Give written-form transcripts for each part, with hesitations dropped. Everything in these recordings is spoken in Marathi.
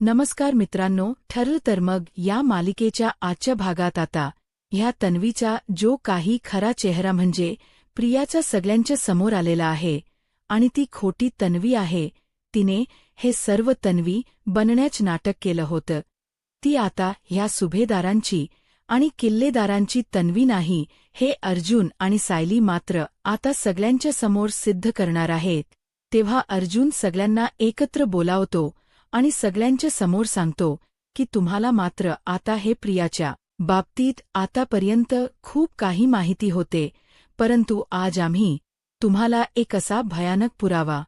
नमस्कार मित्रांनो, ठरलं तर मग या मालिकेच्या आजच्या भागात आता ह्या तन्वीचा जो काही खरा चेहरा म्हणजे प्रियाचा सगळ्यांच्या समोर आलेला आहे आणि ती खोटी तन्वी आहे. तिने हे सर्व तन्वी बनण्याच नाटक केलं होतं. ती आता ह्या सुभेदारांची आणि किल्लेदारांची तन्वी नाही, हे अर्जुन आणि सायली मात्र आता सगळ्यांच्या समोर सिद्ध करणार आहेत. तेव्हा अर्जुन सगळ्यांना एकत्र बोलावतो आणि सगळ्यांच्या समोर सांगतो की तुम्हाला मात्र आता हे प्रियाच्या बाबतीत आतापर्यंत खूप काही माहिती होते, परंतु आज आम्ही तुम्हाला एक असा भयानक पुरावा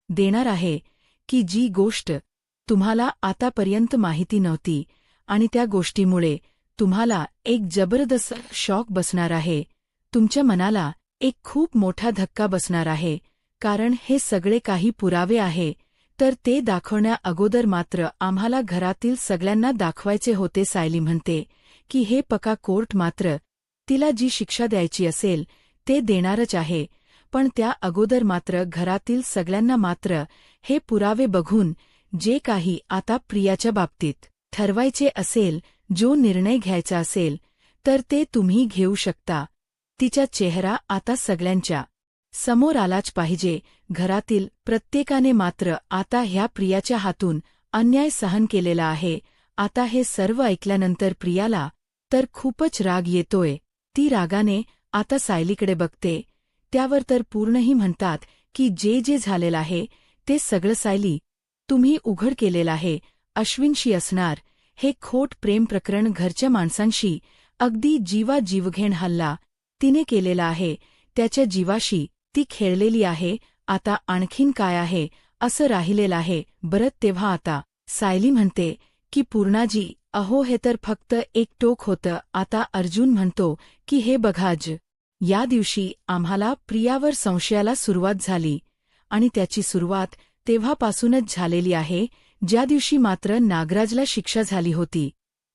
देणार आहे की जी गोष्ट तुम्हाला आतापर्यंत माहिती नव्हती आणि त्या गोष्टीमुळे तुम्हाला एक जबरदस्त शॉक बसणार आहे. तुमच्या मनाला एक खूप मोठा धक्का बसणार आहे, कारण हे सगळे काही पुरावे आहे तर ते दाखवण्या अगोदर मात्र आम्हाला घरातील सगळ्यांना दाखवायचे होते. सायली म्हणते की हे पक्का कोर्ट मात्र तिला जी शिक्षा द्यायची असेल ते देणारच आहे, पण त्या अगोदर मात्र घरातील सगळ्यांना मात्र हे पुरावे बघून जे काही आता प्रियाच्या बाबतीत ठरवायचे असेल, जो निर्णय घ्यायचा असेल तर ते तुम्ही घेऊ शकता. तिचा चेहरा आता सगळ्यांच्या समोर आलाच पाहिजे. घरातील प्रत्येकाने मात्र आता ह्या प्रियाच्या हातून अन्याय सहन केलेला आहे. आता हे सर्व ऐकल्यानंतर प्रियाला तर खूपच राग येतोय. ती रागाने आता सायलीकडे बघते. त्यावर तर पूर्णही म्हणतात की जे झालेलं आहे ते सगळं सायली तुम्ही उघड केलेलं आहे. अश्विनशी असणार हे खोट प्रेम प्रकरण, घरच्या माणसांशी अगदी जीवाजीवघेण हल्ला तिने केलेला आहे, त्याच्या जीवाशी ती खेळलेली आहे. आता आणखीन काय आहे असं राहिलेलं आहे बरं. तेव्हा आता सायली म्हणते की पूर्णाजी, अहो हे तर फक्त एक टोक होतं. आता अर्जुन म्हणतो की हे बघाज, या दिवशी आम्हाला प्रियावर संशयाला सुरुवात झाली आणि त्याची सुरुवात तेव्हापासूनच झालेली आहे, ज्या दिवशी मात्र नागराजला शिक्षा झाली होती.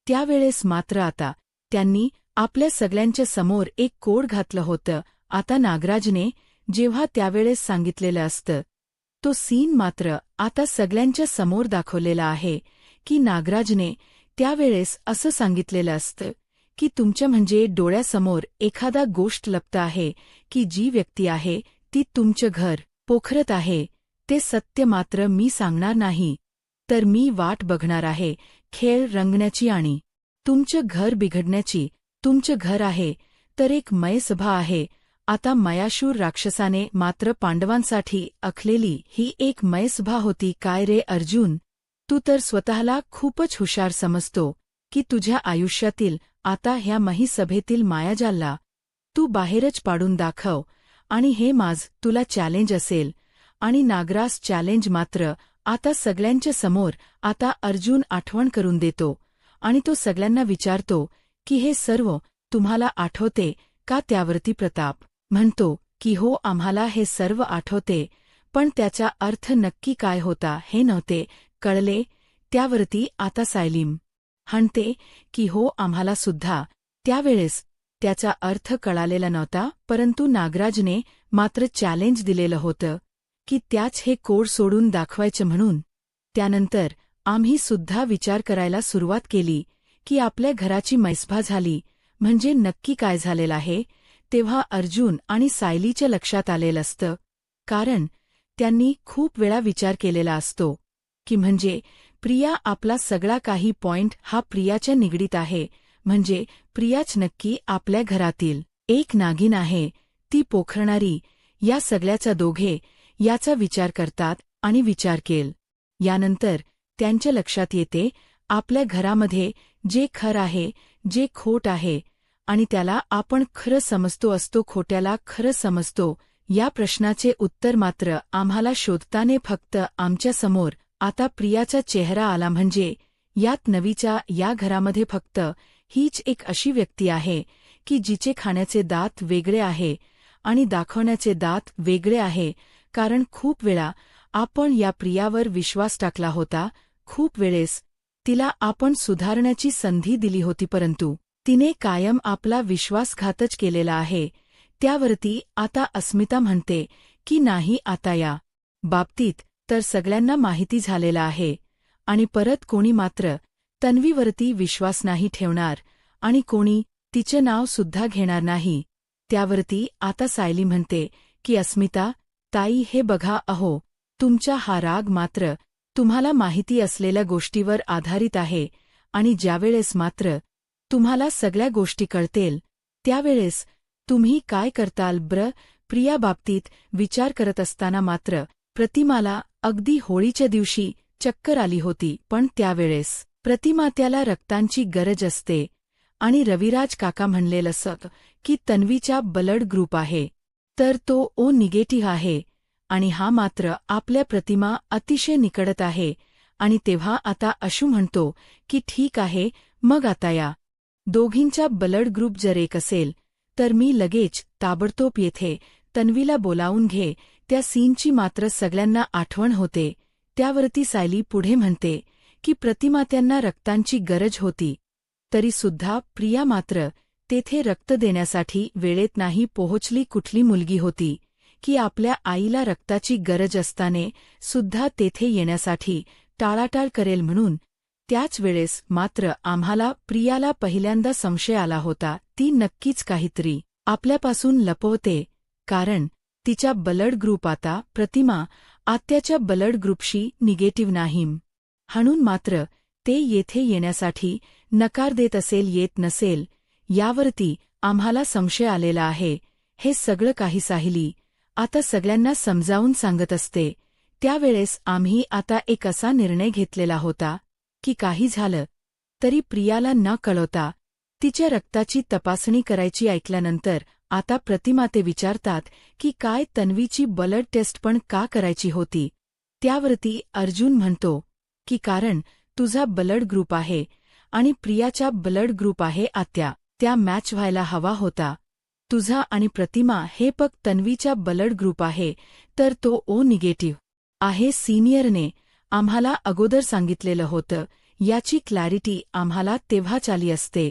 त्यावेळेस मात्र आता त्यांनी आपल्या सगळ्यांच्या समोर एक कोड घातलं होतं. आता नागराजने जेव्हा त्यावेळेस सांगितलेलं असतं तो सीन मात्र आता सगळ्यांच्या समोर दाखवलेला आहे की नागराजने त्यावेळेस असं सांगितलेलं असतं की तुमच्या म्हणजे डोळ्यासमोर एखादा गोष्ट लपत आहे की जी व्यक्ती आहे ती तुमचं घर पोखरत आहे. ते सत्य मात्र मी सांगणार नाही, तर मी वाट बघणार आहे खेळ रंगण्याची आणि तुमचं घर बिघडण्याची. तुमचं घर आहे तर एक मयसभा आहे. आता मयाशूर राक्षसाने मात्र पांडवांसाठी आखलेली ही एक मयसभा होती. काय रे अर्जुन, तू तर स्वतःला खूपच हुशार समजतो की तुझ्या आयुष्यातील आता ह्या महिसभेतील मायाजालला तू बाहेरच पाडून दाखव आणि हे तुला चॅलेंज असेल. आणि नागराज चॅलेंज मात्र आता सगळ्यांच्या समोर आता अर्जुन आठवण करून देतो आणि तो सगळ्यांना विचारतो की हे सर्व तुम्हाला आठवते का. त्यावरती प्रताप म्हणतो की हो, आम्हाला हे सर्व आठवते, पण त्याचा अर्थ नक्की काय होता हे नव्हते कळले. त्यावरती आता सायलीम म्हणते की हो, आम्हाला सुद्धा त्यावेळेस त्याचा अर्थ कळालेला नव्हता, परंतु नागराजने मात्र चॅलेंज दिलेलं होतं की त्याच हे कोड सोडून दाखवायचं म्हणून. त्यानंतर आम्ही सुद्धा विचार करायला सुरुवात केली की आपल्या घराची मैसभा झाली म्हणजे नक्की काय झालेलं आहे. तेव्हा अर्जुन आणि सायलीच्या लक्षात आलेलं असतं, कारण त्यांनी खूप वेळा विचार केलेला असतो की म्हणजे प्रिया आपला सगळा काही पॉइंट हा प्रियाच्या निगडीत आहे. म्हणजे प्रियाच नक्की आपल्या घरातील एक नागिन आहे, ती पोखरणारी. या सगळ्याचा दोघे याचा विचार करतात आणि विचार केल यानंतर त्यांच्या लक्षात येते आपल्या घरामध्ये जे खरं आहे, जे खोट आहे आणि त्याला आपण खरं समजतो असतो खोट्याला खरं समजतो. या प्रश्नाचे उत्तर मात्र आम्हाला शोधताने फक्त आमच्या समोर आता प्रियाचा चेहरा आला. म्हणजे यात नवीच्या या घरामध्ये फक्त हीच एक अशी व्यक्ती आहे की जिचे खाण्याचे दात वेगळे आहे आणि दाखवण्याचे दात वेगळे आहे. कारण खूप वेळा आपण या प्रियावर विश्वास टाकला होता, खूप वेळेस तिला आपण सुधारण्याची संधी दिली होती, परंतु तिने कायम आपला विश्वासघातच केलेला आहे. त्यावरती आता अस्मिता म्हणते की नाही, आता या बाबतीत तर सगळ्यांना माहिती झालेला आहे आणि परत कोणी मात्र तन्वीवरती विश्वास नाही ठेवणार आणि कोणी तिचे नाव सुद्धा घेणार नाही. त्यावरती आता सायली म्हणते की अस्मिता ताई हे बघा अहो, तुमचा हा राग मात्र तुम्हाला माहिती असलेल्या गोष्टीवर आधारित आहे आणि ज्यावेळेस मात्र तुम्हाला सगळ्या गोष्टी कळतील त्यावेळेस तुम्ही काय करताल प्रिया बाबतीत विचार करत असताना मात्र प्रतिमाला अगदी होळीच्या दिवशी चक्कर आली होती. पण त्यावेळेस प्रतिमा त्याला रक्तांची गरज असते आणि रविराज काका म्हणलेलं असतं की तन्वीचा ब्लड ग्रुप आहे तर तो ओ निगेटिव्ह आहे आणि हा मात्र आपल्या प्रतिमा अतिशय निकटत आहे. आणि तेव्हा आता अशू म्हणतो की ठीक आहे मग आता या दोघींचा ब्लड ग्रुप जर एक असेल तर मी लगेच ताबडतोब येथे तन्वीला बोलावून घे. त्या सीनची मात्र सगळ्यांना आठवण होते. त्यावरती सायली पुढे म्हणते की प्रतिमा त्यांना रक्तांची गरज होती तरी सुद्धा प्रिया मात्र तेथे रक्त देण्यासाठी वेळेत नाही पोहोचली. कुठली मुलगी होती की आपल्या आईला रक्ताची गरज असताना सुद्धा तेथे येण्यासाठी टाळाटाळ करेल. म्हणून त्याच वेळेस मात्र आम्हाला प्रियाला पहिल्यांदा संशय आला होता ती नक्कीच काहीतरी आपल्यापासून लपवते कारण तिचा ब्लड ग्रुप आता प्रतिमा आत्याच्या ब्लड ग्रुपशी निगेटिव्ह नाही. म्हणून मात्र ते येथे येण्यासाठी नकार देत असेल येत नसेल यावरती आम्हाला संशय आलेला आहे. हे सगळं काही सायली आता सगळ्यांना समजावून सांगत असते. त्यावेळेस आम्ही आता एक असा निर्णय घेतलेला होता की काही झालं तरी प्रियाला न कळवता तिच्या रक्ताची तपासणी करायची. ऐकल्यानंतर आता प्रतिमा ते विचारतात की काय तन्वीची ब्लड टेस्ट पण का करायची होती. त्यावरती अर्जुन म्हणतो की कारण तुझा ब्लड ग्रुप आहे आणि प्रियाचा ब्लड ग्रुप आहे आत्या त्या मॅच व्हायला हवा होता. तुझा आणि प्रतिमा हे पक तन्वीचा ब्लड ग्रुप आहे तर तो ओ निगेटिव्ह आहे. सिनियरने आम्हाला अगोदर सांगितलेलं होतं. याची क्लॅरिटी आम्हाला तेव्हाच आली असते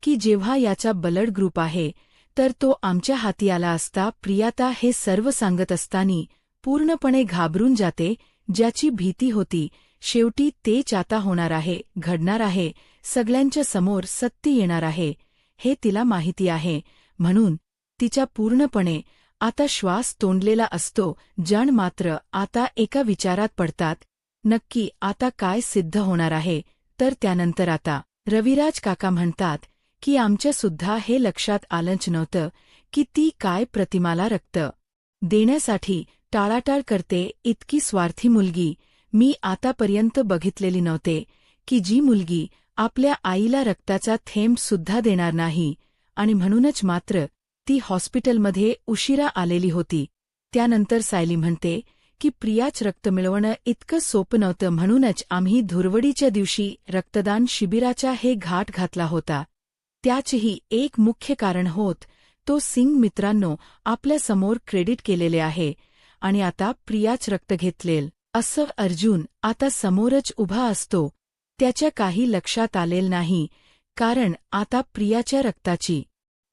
की जेव्हा याचा ब्लड ग्रुप आहे तर तो आमच्या हाती आला असता. प्रियाता हे सर्व सांगत असताना पूर्णपणे घाबरून जाते. ज्याची भीती होती शेवटी तेच आता होणार आहे घडणार आहे. सगळ्यांच्या समोर सत्य येणार आहे हे तिला माहिती आहे. म्हणून तिच्या पूर्णपणे आता श्वास तोंडलेला असतो. जण मात्र आता एका विचारात पडतात नक्की आता काय सिद्ध होणार आहे. तर त्यानंतर आता रविराज काका म्हणतात की आमच्यासुद्धा हे लक्षात आलंच नव्हतं की ती काय प्रतिमाला रक्त देण्यासाठी टाळाटाळ करते. इतकी स्वार्थी मुलगी मी आतापर्यंत बघितलेली नव्हते की जी मुलगी आपल्या आईला रक्ताचा थेंब सुद्धा देणार नाही. आणि म्हणूनच मात्र ती हॉस्पिटलमध्ये उशिरा आलेली होती. त्यानंतर सायली म्हणते की प्रियाच रक्त मिळवणं इतकं सोपं नव्हतं. म्हणूनच आम्ही धुरवडीच्या दिवशी रक्तदान शिबिराचा हे घाट घातला होता. त्याचेही एक मुख्य कारण होत तो सिंग मित्रांनो आपल्यासमोर क्रेडिट केलेले आहे आणि आता प्रियाच रक्त घेतलेल असं अर्जुन आता समोरच उभा असतो. त्याच्या काही लक्षात आलेलं नाही कारण आता प्रियाच्या रक्ताची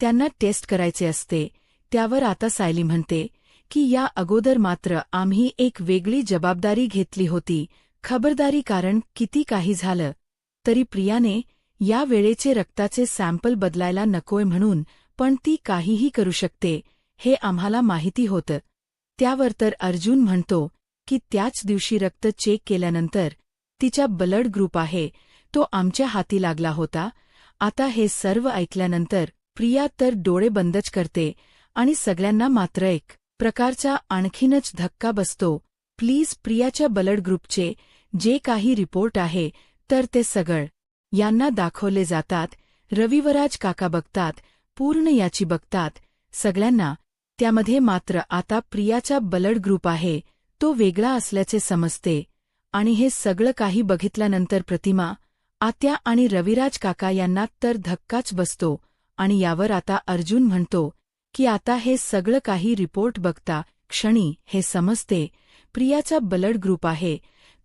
त्यांना टेस्ट करायचे असते. त्यावर आता सायली म्हणते की या अगोदर मात्र आम्ही एक वेगळी जबाबदारी घेतली होती. खबरदारी कारण किती काही झालं तरी प्रियाने या वेळेचे रक्ताचे सॅम्पल बदलायला नकोय म्हणून पण ती काहीही करू शकते हे आम्हाला माहिती होतं. त्यावर तर अर्जुन म्हणतो की त्याच दिवशी रक्त चेक केल्यानंतर तिचा ब्लड ग्रुप आहे तो आमच्या हाती लागला होता. आता हे सर्व ऐकल्यानंतर प्रिया तर डोळे बंदच करते आणि सगळ्यांना मात्र एक प्रकारचा आणखीनच धक्का बसतो. प्लीज प्रियाच्या ब्लड ग्रुपचे जे काही रिपोर्ट आहे तर ते सगळं यांना दाखवले जातात. रविराज काका बघतात पूर्ण याची बघतात सगळ्यांना. त्यामध्ये मात्र आता प्रियाचा ब्लड ग्रुप आहे तो वेगळा असल्याचे समजते आणि हे सगळं काही बघितल्यानंतर प्रतिमा आत्या आणि रविराज काका यांना तर धक्काच बसतो. आणि यावर आता अर्जुन म्हणतो की आता हे सगळं काही रिपोर्ट बघता क्षणी हे समजते प्रियाचा ब्लड ग्रुप आहे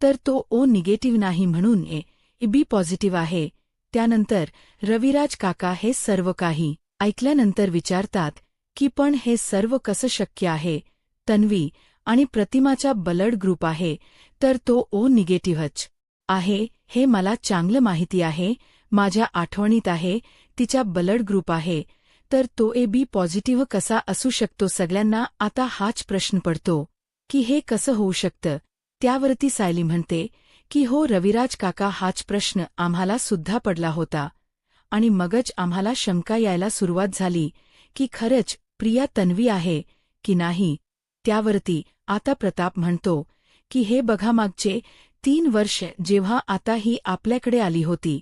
तर तो ओ निगेटिव्ह नाही म्हणून ए बी पॉझिटिव्ह आहे. त्यानंतर रविराज काका हे सर्व काही ऐकल्यानंतर विचारतात की पण हे सर्व कसं शक्य आहे. तन्वी आणि प्रतिमाचा ब्लड ग्रुप आहे तर तो ओ निगेटिव्हच आहे हे मला चांगलं माहिती आहे, माझ्या आठवणीत आहे, तिच्या ब्लड ग्रुप आहे, तर तो AB पॉझिटिव्ह कसा असू शकतो? सगळ्यांना आता हाच प्रश्न पडतो की हे कसं होऊ शकतं. त्यावरती सायली म्हणते की हो रविराज काका, हाच प्रश्न आम्हाला सुद्धा पडला होता आणि मगच आम्हाला शंका यायला सुरुवात झाली की खरंच प्रिया तन्वी आहे की नाही. त्यावरती आता प्रताप म्हणतो की हे बघा, मागचे 3 वर्ष जेव्हा आता ही आपल्याकडे आली होती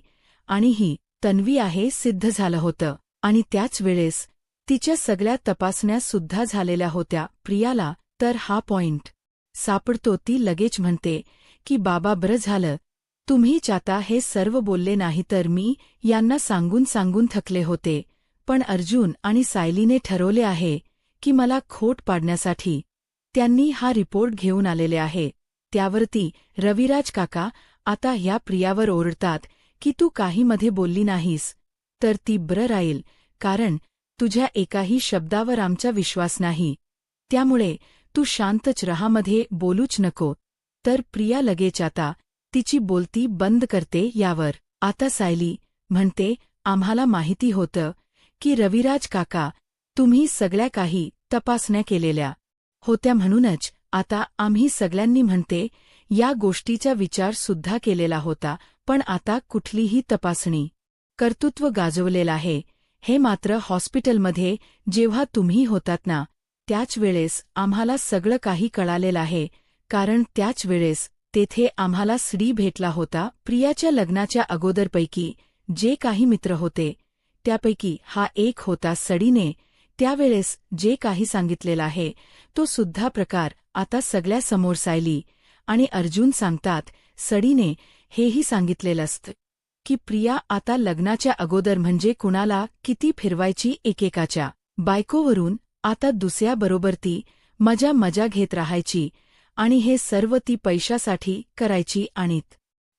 आणि ही तन्वी आहे सिद्ध झालं होतं आणि त्याच वेळेस तिच्या सगळ्या तपासण्या सुद्धा झालेल्या होत्या प्रियाला. तर हा पॉइंट सापडतो. ती लगेच म्हणते की बाबा बरं झालं तुम्हीच आता हे सर्व बोलले, नाही तर मी यांना सांगून सांगून थकले होते. पण अर्जुन आणि सायलीने ठरवले आहे की मला खोट पाडण्यासाठी त्यांनी हा रिपोर्ट घेऊन आलेले आहे. त्यावरती रविराज काका आता ह्या प्रियावर ओरडतात की तू काही मध्ये बोलली नाहीस तर ती बरं राहील, कारण तुझ्या एकाही शब्दावर आमचा विश्वास नाही, त्यामुळे तू शांतच रहा, मध्ये बोलूच नको. तर प्रिया लगेच आता तिची बोलती बंद करते. यावर आता सायली म्हणते आम्हाला माहिती होतं की रविराज काका तुम्ही सगळ्या काही तपासण्या केलेल्या होत्या, म्हणूनच आता आम्ही सगळ्यांनी म्हणते या गोष्टीचा विचार सुद्धा केलेला होता, पण आता कुठलीही तपासणी कर्तृत्व गाजवलेलं आहे. हे मात्र हॉस्पिटलमध्ये जेव्हा तुम्ही होतात ना त्याच वेळेस आम्हाला सगळं काही कळालेलं आहे, कारण त्याच वेळेस तेथे आम्हाला सीडी भेटला होता. प्रियाच्या लग्नाच्या अगोदरपैकी जे काही मित्र होते त्यापैकी हा एक होता. सडीने त्यावेळेस जे काही सांगितलेलं आहे तो सुद्धा प्रकार आता सगळ्यासमोर सायली आणि अर्जुन सांगतात. सडीने हेही सांगितलेलं असतं की प्रिया आता लग्नाच्या अगोदर म्हणजे कुणाला किती फिरवायची एकेकाच्या बायकोवरून, आता दुसऱ्याबरोबर ती मजा घेत राहायची आणि हे सर्व ती पैशासाठी करायची. आणि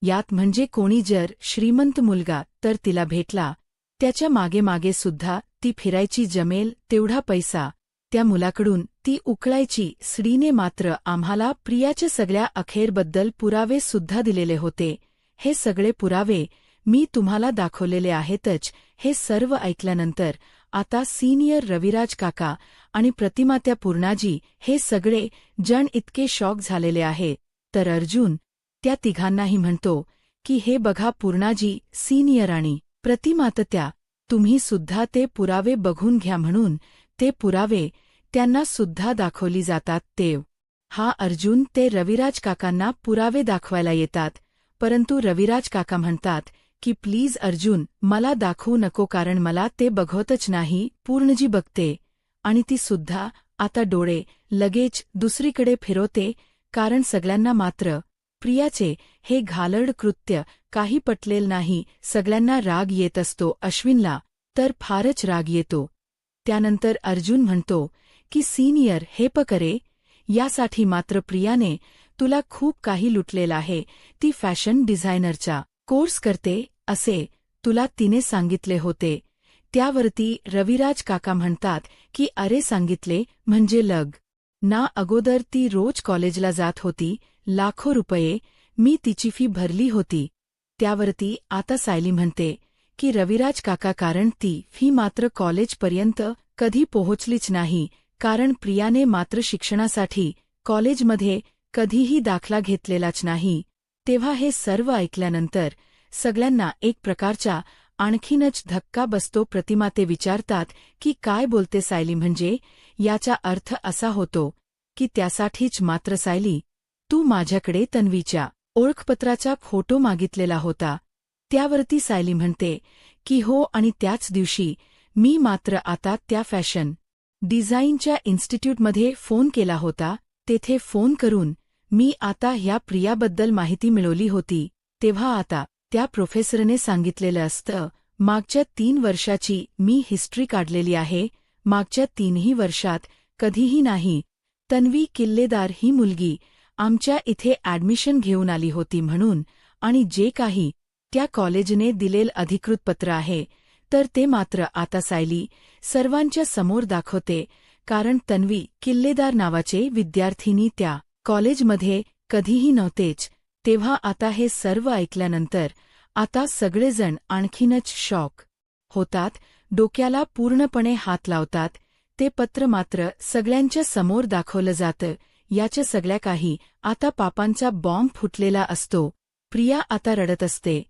यात म्हणजे कोणी जर श्रीमंत मुलगा तर तिला भेटला त्याच्या मागे सुद्धा ती फिरायची, जमेल तेवढा पैसा त्या मुलाकडून ती उकळायची. स्त्रीने मात्र आम्हाला प्रियाच्या सगळ्या अखेरबद्दल पुरावे सुद्धा दिलेले होते. हे सगळे पुरावे मी तुम्हाला दाखवलेले आहेतच. हे सर्व ऐकल्यानंतर आता सिनियर रविराज काका आणि प्रतिमात्या पूर्णाजी हे सगळे जण इतके शॉक झालेले आहे. तर अर्जुन त्या तिघांनाही म्हणतो की हे बघा पूर्णाजी, सिनियर आणि प्रतिमात्या, तुम्ही सुद्धा ते पुरावे बघून घ्या. म्हणून ते पुरावे त्यांना सुद्धा दाखवली जातात. हा अर्जुन ते रविराज काकांना पुरावे दाखवायला येतात, परंतु रविराज काका म्हणतात की प्लीज अर्जुन मला दाखवू नको, कारण मला ते बघवतच नाही. पूर्णजी बघते आणि ती सुद्धा आता डोळे लगेच दुसरीकडे फिरवते, कारण सगळ्यांना मात्र प्रियाचे हे घालड कृत्य काही पटलेलं नाही. सगळ्यांना राग येत असतो. अश्विनला तर फारच राग येतो. त्यानंतर अर्जुन म्हणतो की सिनियर हे पकरे, यासाठी मात्र प्रियाने तुला खूप काही लुटलेलं आहे. ती फॅशन डिझायनरचा कोर्स करते असे तुला तिने सांगितले होते. त्यावरती रविराज काका म्हणतात की अरे सांगितले म्हणजे ना अगोदर ती रोज कॉलेजला जात होती, लाखो रुपये मी तिची फी भरली होती. त्यावरती आता सायली म्हणते की रविराज काका, कारण ती फी मात्र कॉलेजपर्यंत कधी पोहोचलीच नाही, कारण प्रियाने मात्र शिक्षणासाठी कॉलेजमध्ये कधीही दाखला घेतलेलाच नाही. तेव्हा हे सर्व ऐकल्यानंतर सगळ्यांना एक प्रकारचा आणखीनच धक्का बसतो. प्रतिमाते विचारतात की काय बोलते सायली, म्हणजे याचा अर्थ असा होतो की त्यासाठीच मात्र सायली तू माझ्याकडे तन्वीच्या ओळखपत्राचा फोटो मागितलेला होता. त्यावरती सायली म्हणते की हो, आणि त्याच दिवशी मी मात्र आता त्या फॅशन डिझाईनच्या इन्स्टिट्यूटमध्ये फोन केला होता. तेथे फोन करून मी आता ह्या प्रियाबद्दल माहिती मिळवली होती. तेव्हा आता त्या प्रोफेसरने सांगितलेलं असतं, मागच्या 3 वर्षाची मी हिस्ट्री काढलेली आहे. मागच्या 3ही वर्षात कधीही नाही तन्वी किल्लेदार ही मुलगी आमच्या इथे ॲडमिशन घेऊन आली होती म्हणून, आणि जे काही त्या कॉलेजने दिलेलं अधिकृत पत्र आहे तर ते मात्र आता सायली सर्वांच्या समोर दाखवते, कारण तन्वी किल्लेदार नावाचे विद्यार्थिनी त्या कॉलेजमध्ये कधीही नव्हतेच. तेव्हा आता हे सर्व ऐकल्यानंतर आता सगळेजण आणखीनच शॉक होतात, डोक्याला पूर्णपणे हात लावतात. ते पत्र मात्र सगळ्यांच्या समोर दाखवलं जातं. याच्या सगळ्या काही आता पापांचा बॉम्ब फुटलेला असतो. प्रिया आता रडत असते.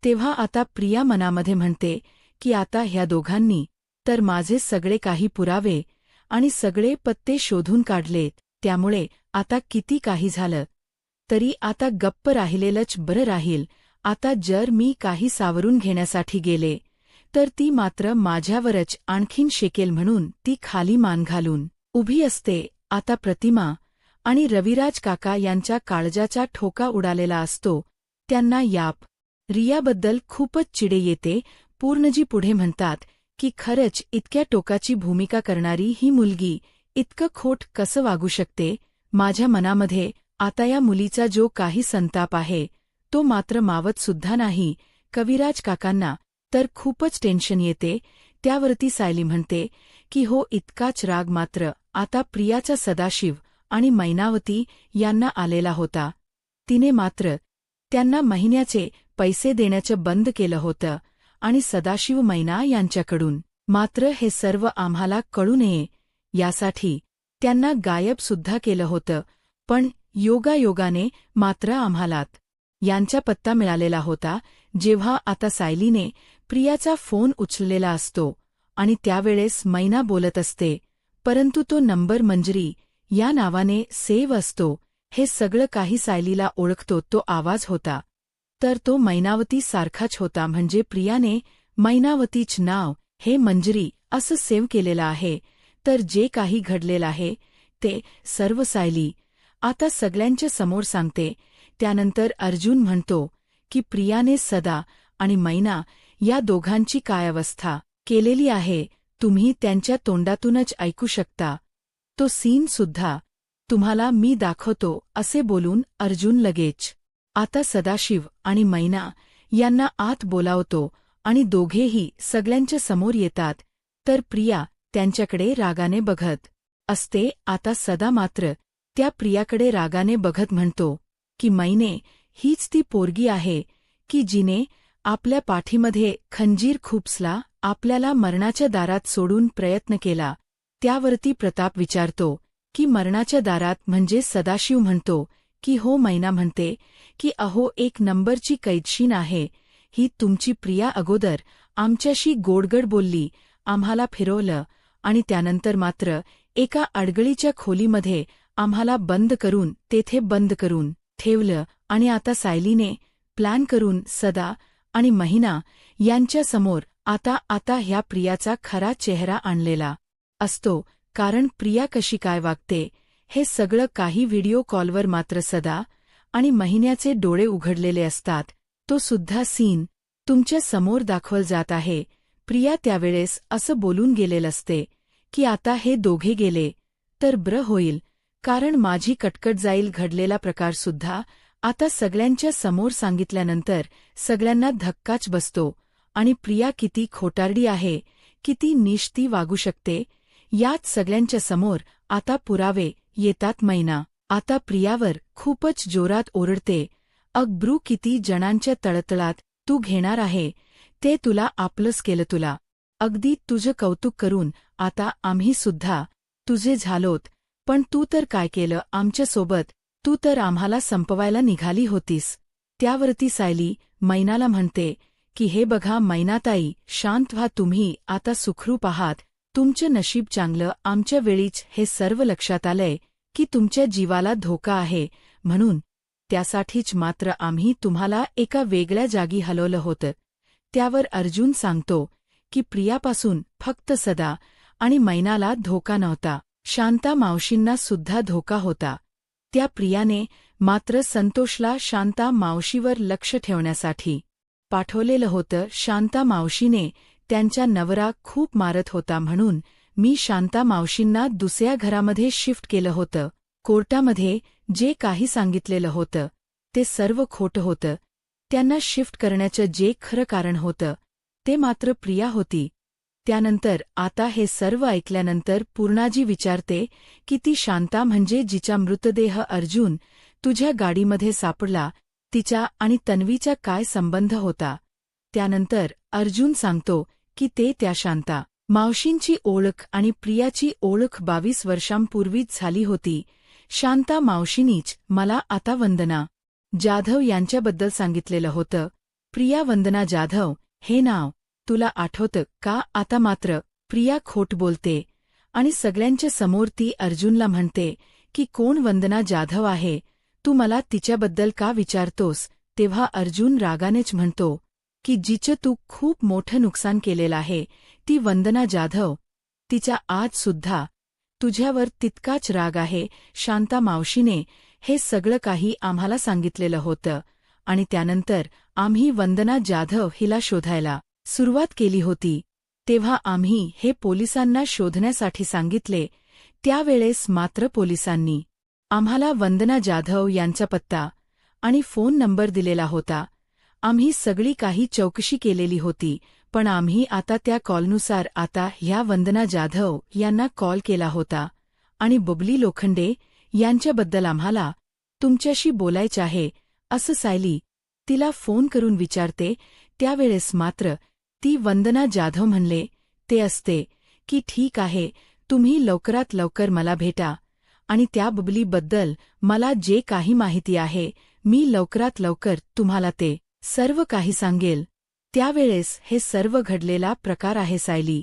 तेव्हा आता प्रिया मनामध्ये म्हणते की आता ह्या दोघांनी तर माझे सगळे काही पुरावे आणि सगळे पत्ते शोधून काढलेत, त्यामुळे आता किती काही झालं तरी आता गप्प राहिलेलंच बरं राहील. आता जर मी काही सावरून घेण्यासाठी गेले तर ती मात्र माझ्यावरच आणखीन शेकेल म्हणून ती खाली मान घालून उभी असते. आता प्रतिमा आणि रविराज काका यांच्या काळजाचा ठोका उडालेला असतो. त्यांना याप रियाबद्दल खूपच चिडे येते. पूर्णजी पुढे म्हणतात की खरंच इतक्या टोकाची भूमिका करणारी ही मुलगी इतकं खोट कसं वागू शकते. माझ्या मनामध्ये आता या मुलीचा जो काही संताप आहे तो मात्र मावतसुद्धा नाही. कविराज काकांना तर खूपच टेन्शन येते. त्यावरती सायली म्हणते की हो, इतकाच राग मात्र आता प्रियाचा सदाशिव आणि मैनावती यांना आलेला होता. तिने मात्र त्यांना महिन्याचे पैसे देण्याचं बंद केलं होतं आणि सदाशिव मैना यांच्याकडून मात्र हे सर्व आम्हाला कळू नये यासाठी त्यांना गायबसुद्धा केलं होतं. पण योगायोगाने मात्र आम्हालात यांचा पत्ता मिळालेला होता. जेव्हा आता सायलीने प्रियाचा फोन उचललेला असतो आणि त्यावेळेस मैना बोलत असते, परंतु तो नंबर मंजरी या नावाने सेव्ह असतो. हे सगळं काही सायलीला ओळखतो तो आवाज होता तर तो मैनावती सारखाच होता. म्हणजे प्रियाने मैनावतीच नाव हे मंजरी असं सेव्ह केलेलं आहे. तर जे काही घडलेलं आहे ते सर्व सायली आता सगळ्यांच्या समोर सांगते. त्यानंतर अर्जुन म्हणतो की प्रियाने सदा आणि मैना या दोघांची काय अवस्था केलेली आहे तुम्ही त्यांच्या तोंडातूनच ऐकू शकता. तो सीनसुद्धा तुम्हाला मी दाखवतो असे बोलून अर्जुन लगेच आता सदाशिव आणि मैना यांना आत बोलावतो आणि दोघेही सगळ्यांच्या समोर येतात. तर प्रिया त्यांच्याकडे रागाने बघत असते. आता सदा मात्र त्या प्रियाकडे रागाने बघत म्हणतो की मैने, हीच ती पोरगी आहे की जिने आपल्या पाठीमध्ये खंजीर खुपसला, आपल्याला मरणाच्या दारात सोडून प्रयत्न केला. त्यावरती प्रताप विचारतो की मरणाच्या दारात म्हणजे सदाशिव म्हणतो की हो. मैना म्हणते की अहो, एक नंबरची कैदशीन आहे ही तुमची प्रिया. अगोदर आमच्याशी गोडगड बोलली, आम्हाला फिरवलं आणि त्यानंतर मात्र एका अडगळीच्या खोलीमध्ये आम्हाला बंद करून तेथे बंद करून ठेवलं आणि आता सायलीने प्लॅन करून सदा आणि महिना यांच्यासमोर आता ह्या प्रियाचा खरा चेहरा आणलेला असतो. कारण प्रिया कशी काय वागते हे सगळं काही व्हिडिओ कॉलवर मात्र सदा आणि महिन्याचे डोळे उघडलेले असतात. तो सुद्धा सीन तुमच्या समोर दाखवल जात आहे. प्रिया त्यावेळेस असं बोलून गेलेलं असते की आता हे दोघे गेले तर बरं होईल, कारण माझी कटकट जाईल. घडलेला प्रकारसुद्धा आता सगळ्यांच्या समोर सांगितल्यानंतर सगळ्यांना धक्काच बसतो आणि प्रिया किती खोटारडी आहे, किती निष्ठी वागू शकते यात सगळ्यांच्या समोर आता पुरावे येतात. मैना आता प्रियावर खूपच जोरात ओरडते, अगब्रू किती जणांच्या तळतळात तू घेणार आहे, ते तुला आपलंच केलं. तुला अगदी तुझं कौतुक करून आता आम्ही सुद्धा तुझे झालोत. पण तू तर काय केलं आमच्यासोबत, तू तर आम्हाला संपवायला निघाली होतीस. त्यावरती सायली मैनाला म्हणते की हे बघा मैनाताई, शांत व्हा. तुम्ही आता सुखरूप आहात. तुमचं नशीब चांगलं. आमच्या वेळीच हे सर्व लक्षात आलंय की तुमच्या जीवाला धोका आहे, म्हणून त्यासाठीच मात्र आम्ही तुम्हाला एका वेगळ्या जागी हलवलं होतं. त्यावर अर्जुन सांगतो की प्रियापासून फक्त सदा आणि मैनाला धोका नव्हता, शांता मावशींना सुद्धा धोका होता. त्या प्रियाने मात्र संतोषला शांता मावशीवर लक्ष ठेवण्यासाठी पाठवलेलं होतं. शांता मावशीने त्यांचा नवरा खूप मारत होता म्हणून मी शांता मावशींना दुसऱ्या घरामध्ये शिफ्ट केलं होतं. कोर्टामध्ये जे काही सांगितलेलं होतं ते सर्व खोटं होतं. त्यांना शिफ्ट करण्याचं जे खरं कारण होतं ते मात्र प्रिया होती. त्यानंतर आता हे सर्व ऐकल्यानंतर पूर्णाजी विचारते की ती शांता म्हणजे जिचा मृतदेह अर्जुन तुझ्या गाडीमध्ये सापडला तिच्या आणि तन्वीचा काय संबंध होता. त्यानंतर अर्जुन सांगतो की ते त्या शांता मावशींची ओळख आणि प्रियाची ओळख 22 वर्षांपूर्वीच झाली होती. शांता मावशीनीच मला आता वंदना जाधव यांच्याबद्दल सांगितलेलं होतं. प्रिया वंदना जाधव हे नाव तुला आठवतं का? आता मात्र प्रिया खोट बोलते आणि सगळ्यांच्या समोर ती अर्जुनला म्हणते की कोण वंदना जाधव आहे, तू मला तिच्याबद्दल का विचारतोस. तेव्हा अर्जुन रागानेच म्हणतो की जिचं तू खूप मोठं नुकसान केलेलं आहे ती वंदना जाधव, तिचा आजसुद्धा तुझ्यावर तितकाच राग आहे. शांता मावशीने हे सगळं काही आम्हाला सांगितलेलं होतं आणि त्यानंतर आम्ही वंदना जाधव हिला शोधायला सुरुवात केली होती. तेव्हा आम्ही हे पोलिसांना शोधण्यासाठी सांगितले. त्यावेळेस मात्र पोलिसांनी आम्हाला वंदना जाधव यांचा पत्ता आणि फोन नंबर दिलेला होता. आम्ही सगळी काही चौकशी केलेली होती, पण आम्ही आता त्या कॉलनुसार आता ह्या वंदना जाधव यांना कॉल केला होता आणि बबली लोखंडे यांच्याबद्दल आम्हाला तुमच्याशी बोलायचं आहे असं सायली तिला फोन करून विचारते. त्यावेळेस मात्र ती वंदना जाधव म्हणले ते असते की ठीक आहे, तुम्ही लवकरात लवकर मला भेटा आणि त्या बबलीबद्दल मला जे काही माहिती आहे मी लवकरात लवकर तुम्हाला ते सर्व काही सांगेल. त्यावेळेस हे सर्व घडलेला प्रकार आहे सायली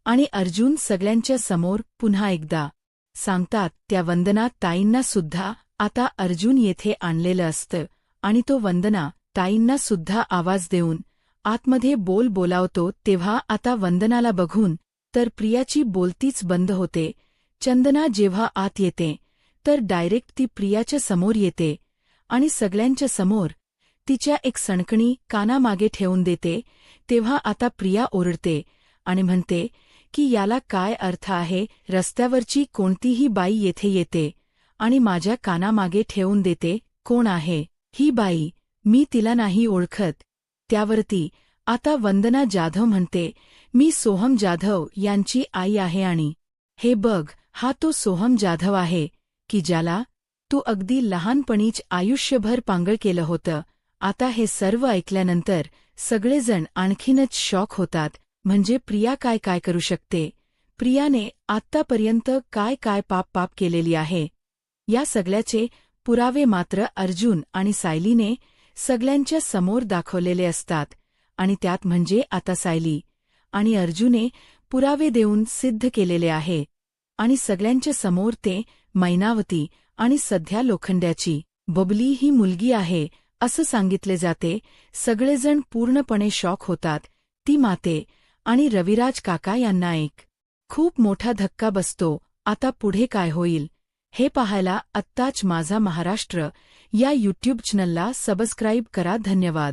आणि अर्जुन सगळ्यांच्या समोर पुन्हा एकदा सांगतात. त्या वंदना ताईंना सुद्धा आता अर्जुन येथे आणलेलं असतं आणि तो वंदना ताईंना सुद्धा आवाज देऊन आतमध्ये बोलावतो. तेव्हा आता वंदनाला बघून तर प्रियाची बोलतीच बंद होते. चंदना जेव्हा आत येते तर डायरेक्ट ती प्रियाच्या समोर येते आणि सगळ्यांच्या समोर तिच्या एक सणकणी कानामागे ठेवून देते. तेव्हा आता प्रिया ओरडते आणि म्हणते की याला काय अर्थ आहे. रस्त्यावरची कोणतीही बाई येथे येते आणि माझ्या कानामागे ठेवून देते. कोण आहे ही बाई? मी तिला नाही ओळखत. त्यावरती आता वंदना जाधव म्हणते मी सोहम जाधव यांची आई आहे आणि हे बघ, हा तो सोहम जाधव आहे की ज्याला तू अगदी लहानपणीच आयुष्यभर पांगळ केलं होतं. आता हे सर्व ऐकल्यानंतर सगळेजण आणखीनच शॉक होतात. म्हणजे प्रिया काय काय करू शकते? प्रियाने आत्तापर्यंत काय काय पाप केलेली आहे? या सगळ्याचे पुरावे मात्र अर्जुन आणि सायलीने सगळ्यांच्या समोर दाखवलेले असतात आणि त्यात म्हणजे आता सायली आणि अर्जुने पुरावे देऊन सिद्ध केलेले आहे आणि सगळ्यांच्या समोर ते मैनावती आणि सध्या लोखंड्याची बबली ही मुलगी आहे असं सांगितले जाते. सगळेजण पूर्णपणे शॉक होतात. ती माते आणि रविराज काका यांना एक खूप मोठा धक्का बसतो. आता पुढे काय होईल हे पाहायला आत्ताच माझा महाराष्ट्र या यूट्यूब चॅनलला सबस्क्राईब करा. धन्यवाद.